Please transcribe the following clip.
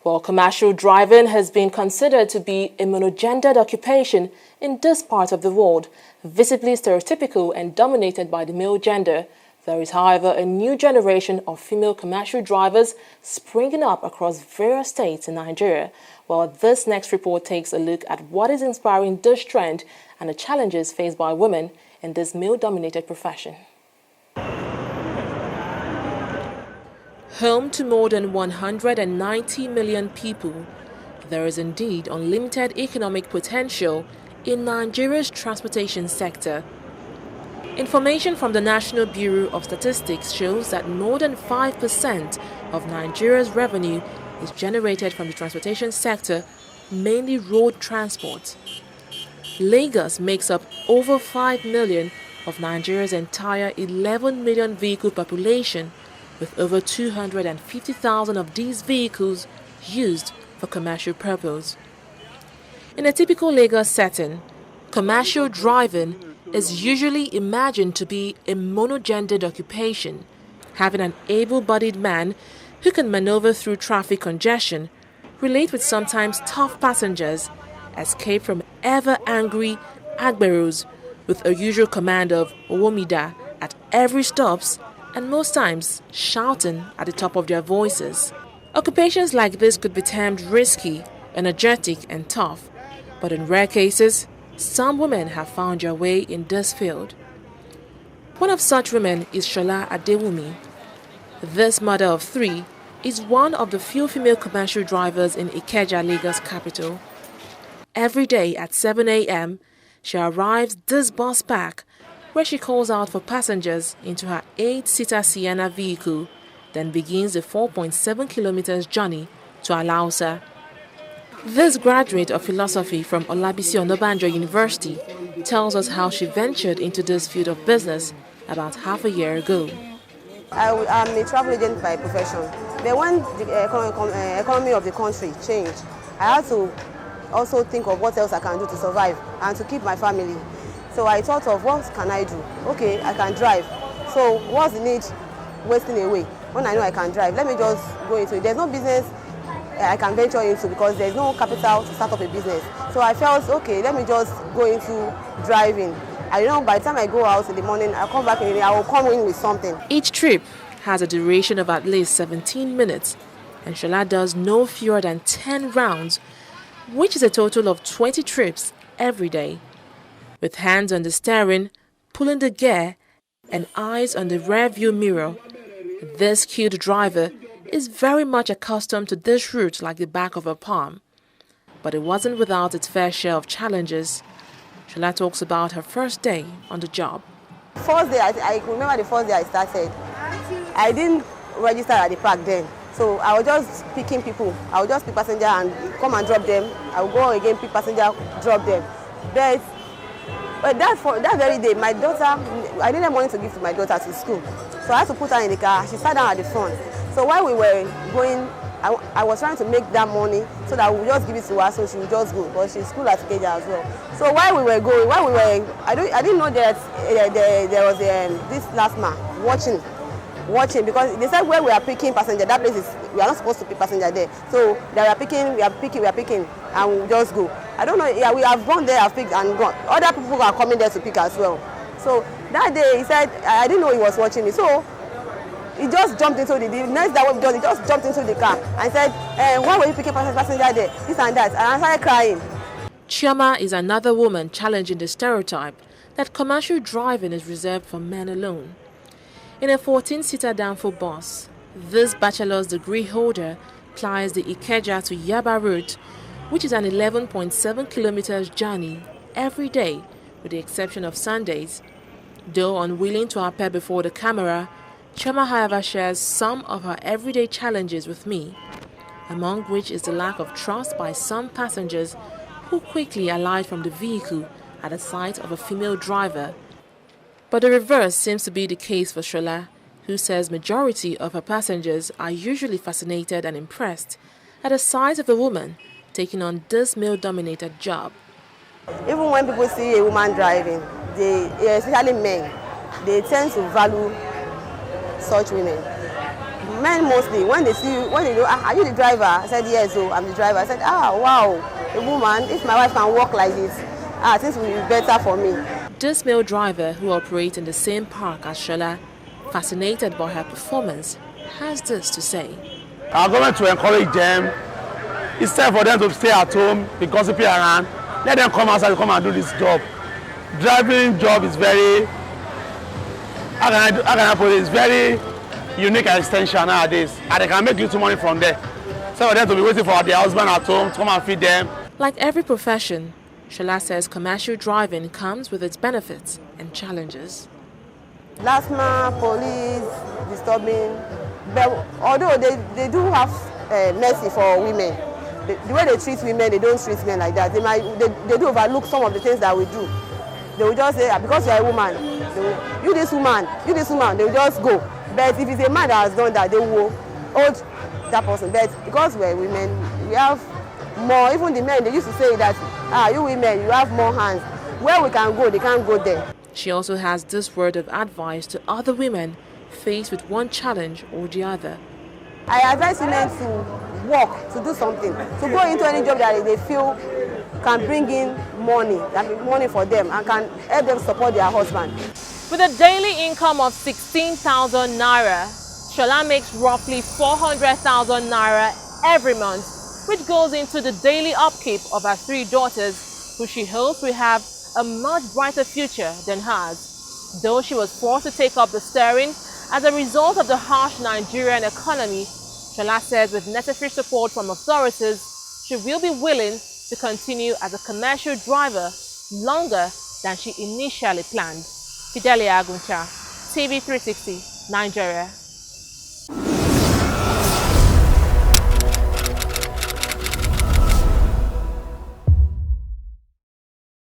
While commercial driving has been considered to be a monogendered occupation in this part of the world, visibly stereotypical and dominated by the male gender, there is, however, a new generation of female commercial drivers springing up across various states in Nigeria. Well, this next report takes a look at what is inspiring this trend and the challenges faced by women in this male-dominated profession. Home to more than 190 million people, there is indeed unlimited economic potential in Nigeria's transportation sector. Information from the National Bureau of Statistics shows that more than 5% of Nigeria's revenue is generated from the transportation sector, mainly road transport. Lagos makes up over 5 million of Nigeria's entire 11 million vehicle population, with over 250,000 of these vehicles used for commercial purpose. In a typical Lagos setting, commercial driving is usually imagined to be a monogendered occupation, having an able-bodied man who can maneuver through traffic congestion, relate with sometimes tough passengers, escape from ever-angry agberos with a usual command of "Owomida" at every stops, and most times shouting at the top of their voices. Occupations like this could be termed risky, energetic and tough, but in rare cases, some women have found their way in this field. One of such women is Shola Adewumi. This mother of three is one of the few female commercial drivers in Ikeja, Lagos capital. Every day at 7 a.m., she arrives this bus park where she calls out for passengers into her 8-seater Sienna vehicle, then begins the 4.7 kilometers journey to Alausa. This graduate of philosophy from Olabisi Onabanjo University tells us how she ventured into this field of business about half a year ago. I'm a travel agent by profession. But when the economy of the country changed, I had to also think of what else I can do to survive and to keep my family. So I thought of what can I do? Okay, I can drive. So what's the need wasting away? When I know I can drive, let me just go into it. There's no business I can venture into because there's no capital to start up a business. So I felt, okay, let me just go into driving. I know by the time I go out in the morning, I'll come back in the day, I will come in with something. Each trip has a duration of at least 17 minutes, and Shola does no fewer than 10 rounds, which is a total of 20 trips every day. With hands on the steering, pulling the gear, and eyes on the rear view mirror, this skilled driver is very much accustomed to this route like the back of her palm. But it wasn't without its fair share of challenges. Shola talks about her first day on the job. First day, I remember the first day I started. I didn't register at the park then. So I was just picking people. I would just pick passenger and come and drop them. I would go again, pick passenger, drop them. But that very day, my daughter, I didn't have money to give to my daughter to school. So I had to put her in the car. She sat down at the front. So while we were going, I was trying to make that money so that we would just give it to her so she would just go. But she's school at Ikeja as well. So while we were going, I didn't know that there was this last man watching because they said where we are picking passenger, that place is, we are not supposed to pick passenger there. So we are picking, and we just go. I don't know, yeah, we have gone there, have picked and gone. Other people are coming there to pick as well. So that day he said, I didn't know he was watching me. So he just jumped into the next day he just jumped into the car and said, why were you picking passenger there? This and that. And I started crying. Chioma is another woman challenging the stereotype that commercial driving is reserved for men alone. In a 14-seater downfall bus, this bachelor's degree holder plies the Ikeja to Yaba route, which is an 11.7 kilometers journey every day, with the exception of Sundays. Though unwilling to appear before the camera, Chioma, however, shares some of her everyday challenges with me, among which is the lack of trust by some passengers who quickly alight from the vehicle at the sight of a female driver. But the reverse seems to be the case for Shola, who says majority of her passengers are usually fascinated and impressed at the sight of a woman taking on this male-dominated job. Even when people see a woman driving, especially men, they tend to value such women. Men mostly, when they see you, when they know, are you the driver? I said, yes, so I'm the driver. I said, wow, a woman, if my wife can walk like this, things will be better for me. This male driver, who operates in the same park as Shola, fascinated by her performance, has this to say. Our government to encourage them, instead for them to stay at home, be gossiping around, let them come outside, come and do this job. Driving job is very, how can I put it, it's very unique extension nowadays, and they can make little money from there. So for them to be waiting for their husband at home to come and feed them. Like every profession, Shola says commercial driving comes with its benefits and challenges. Last police, disturbing, but although they do have mercy for women, the way they treat women, they don't treat men like that. They do overlook some of the things that we do. They will just say, because you are a woman, you this woman, they will just go. But if it's a man that has done that, they will hold that person. But because we're women, we have more. Even the men, they used to say that, you women, you have more hands. Where we can go, they can't go there. She also has this word of advice to other women faced with one challenge or the other. I advise women to work, to do something, to go into any job that they feel can bring in money for them and can help them support their husband. With a daily income of 16,000 naira, Shola makes roughly 400,000 naira every month, which goes into the daily upkeep of her 3 daughters, who she hopes will have a much brighter future than hers. Though she was forced to take up the steering as a result of the harsh Nigerian economy, Shola says with necessary support from authorities, she will be willing to continue as a commercial driver longer than she initially planned. Fidelia Aguncha, TV 360, Nigeria.